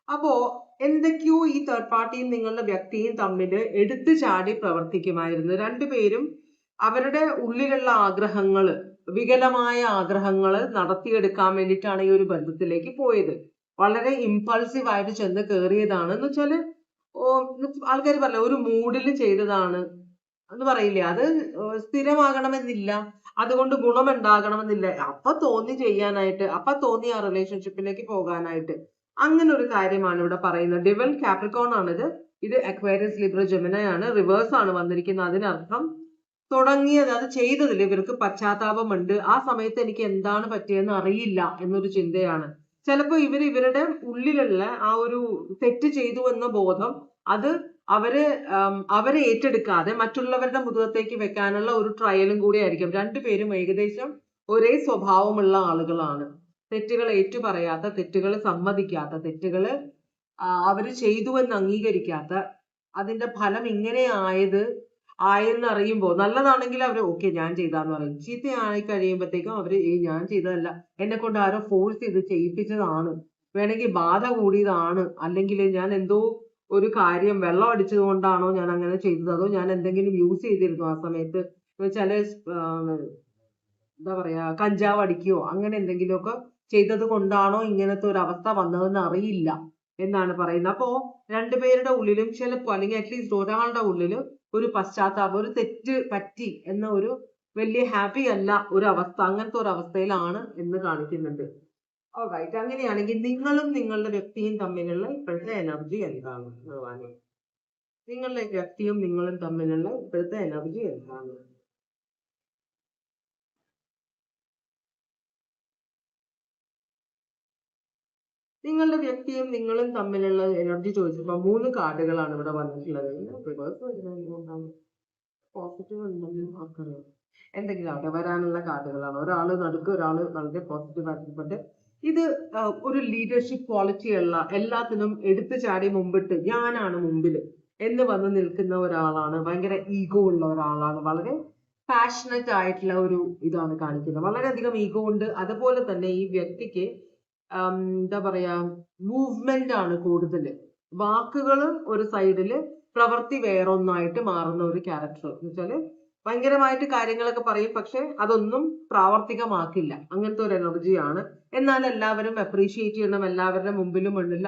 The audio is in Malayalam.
അപ്പോ എന്തൊക്കെയോ ഈ തേർഡ് പാർട്ടിയും നിങ്ങളുടെ വ്യക്തിയും തമ്മിൽ എടുത്തു ചാടി പ്രവർത്തിക്കുമായിരുന്നു. രണ്ടുപേരും അവരുടെ ഉള്ളിലുള്ള ആഗ്രഹങ്ങള്, വികലമായ ആഗ്രഹങ്ങള് നടത്തിയെടുക്കാൻ വേണ്ടിയിട്ടാണ് ഈ ഒരു ബന്ധത്തിലേക്ക് പോയത്. വളരെ ഇമ്പൾസീവ് ആയിട്ട് ചെന്ന് കയറിയതാണ്. എന്ന് വെച്ചാല് ആൾക്കാർ പറയില്ല, ഒരു മൂഡിൽ ചെയ്തതാണ് എന്ന് പറയില്ലേ, അത് സ്ഥിരമാകണമെന്നില്ല, അതുകൊണ്ട് ഗുണമുണ്ടാകണമെന്നില്ല. അപ്പൊ തോന്നി ചെയ്യാനായിട്ട്, അപ്പൊ തോന്നി ആ റിലേഷൻഷിപ്പിലേക്ക് പോകാനായിട്ട്. അങ്ങനെ ഒരു കാര്യമാണ് ഇവിടെ പറയുന്നത്. ഡിവൽ കാപ്രിക്കോൺ ആണിത്. ഇത് അക്വേറിയസ് ലിബ്ര ജെമിനി ആണ്. റിവേഴ്സ് ആണ് വന്നിരിക്കുന്നത്. അതിനർത്ഥം തുടങ്ങിയത്, അത് ചെയ്തതിൽ ഇവർക്ക് പശ്ചാത്താപമുണ്ട്. ആ സമയത്ത് എനിക്ക് എന്താണ് പറ്റിയെന്ന് അറിയില്ല എന്നൊരു ചിന്തയാണ്. ചിലപ്പോൾ ഇവരുടെ ഉള്ളിലുള്ള ആ ഒരു തെറ്റ് ചെയ്തു എന്ന ബോധം, അത് അവരെ ഏറ്റെടുക്കാതെ മറ്റുള്ളവരുടെ മുഖത്തേക്ക് വെക്കാനുള്ള ഒരു ട്രയലും കൂടി ആയിരിക്കും. രണ്ടുപേരും ഏകദേശം ഒരേ സ്വഭാവമുള്ള ആളുകളാണ്. തെറ്റുകൾ ഏറ്റുപറയാത്ത, തെറ്റുകൾ സമ്മതിക്കാത്ത, തെറ്റുകൾ അവര് ചെയ്തു എന്ന് അംഗീകരിക്കാത്ത, അതിന്റെ ഫലം ഇങ്ങനെ ആയെന്ന് അറിയുമ്പോൾ, നല്ലതാണെങ്കിൽ അവര് ഓക്കെ ഞാൻ ചെയ്താന്ന് പറയും. ചീത്തയായി കഴിയുമ്പോഴത്തേക്കും അവര് ഞാൻ ചെയ്തതല്ല, എന്നെ കൊണ്ട് ആരോ ഫോഴ്സ് ചെയ്ത് ചെയ്യിപ്പിച്ചതാണ്, വേണമെങ്കിൽ ബാധ കൂടിയതാണ്, അല്ലെങ്കിൽ ഞാൻ എന്തോ ഒരു കാര്യം വെള്ളം അടിച്ചത് കൊണ്ടാണോ ഞാൻ അങ്ങനെ ചെയ്തത്, അതോ ഞാൻ എന്തെങ്കിലും യൂസ് ചെയ്തിരുന്നു ആ സമയത്ത്, ചില എന്താ പറയാ കഞ്ചാവ് അടിക്കുകയോ അങ്ങനെ എന്തെങ്കിലുമൊക്കെ ചെയ്തത് കൊണ്ടാണോ ഇങ്ങനത്തെ ഒരു അവസ്ഥ വന്നതെന്ന് അറിയില്ല എന്നാണ് പറയുന്നത്. അപ്പോ രണ്ടുപേരുടെ ഉള്ളിലും ചിലപ്പോൾ, അല്ലെങ്കിൽ അറ്റ്ലീസ്റ്റ് ഒരാളുടെ ഉള്ളില് ഒരു പശ്ചാത്താപം, ഒരു തെറ്റ് പറ്റി എന്ന ഒരു വലിയ ഹാപ്പി അല്ല ഒരു അവസ്ഥ, അങ്ങനത്തെ ഒരു അവസ്ഥയിലാണ് എന്ന് കാണിക്കുന്നുണ്ട്. ഓൾറൈറ്റ്, അങ്ങനെയാണെങ്കിൽ നിങ്ങളും നിങ്ങളുടെ വ്യക്തിയും തമ്മിലുള്ള ഇപ്പോഴത്തെ എനർജി എന്താണ് ഭഗവാനെ? നിങ്ങളുടെ വ്യക്തിയും നിങ്ങളും തമ്മിലുള്ള ഇപ്പോഴത്തെ എനർജി എന്താണ്? നിങ്ങളുടെ വ്യക്തിയും നിങ്ങളും തമ്മിലുള്ള എനർജി ചോദിച്ചപ്പോൾ 3 കാർഡുകളാണ് ഇവിടെ വന്നിട്ടുള്ളത്. പോസിറ്റീവ് ഉണ്ടെങ്കിൽ ആൾക്കാര് എന്തെങ്കിലും ആവട്ടെ, വരാനുള്ള കാർഡുകളാണ്. ഒരാള് നടുക്ക്, ഒരാള് വളരെ പോസിറ്റീവ് ആയിട്ട്. ഇത് ഒരു ലീഡർഷിപ്പ് ക്വാളിറ്റി ഉള്ള, എല്ലാത്തിനും എടുത്തു ചാടി മുമ്പിട്ട് ഞാനാണ് മുമ്പില് എന്ന് വന്ന് നിൽക്കുന്ന ഒരാളാണ്. ഭയങ്കര ഈഗോ ഉള്ള ഒരാളാണ്. വളരെ പാഷനറ്റ് ആയിട്ടുള്ള ഒരു ഇതാണ് കാണിക്കുന്നത്. വളരെയധികം ഈഗോ ഉണ്ട്. അതുപോലെ തന്നെ ഈ വ്യക്തിക്ക് എന്താ പറയാ, മൂവ്മെന്റ് ആണ് കൂടുതൽ. വാക്കുകള് ഒരു സൈഡില്, പ്രവൃത്തി വേറൊന്നായിട്ട് മാറുന്ന ഒരു ക്യാരക്ടർ. എന്ന് വെച്ചാല് ഭയങ്കരമായിട്ട് കാര്യങ്ങളൊക്കെ പറയും, പക്ഷെ അതൊന്നും പ്രാവർത്തികമാക്കില്ല. അങ്ങനത്തെ ഒരു എനർജിയാണ്. എന്നാൽ എല്ലാവരും അപ്രീഷിയേറ്റ് ചെയ്യണം, എല്ലാവരുടെ മുമ്പിലും മുന്നിൽ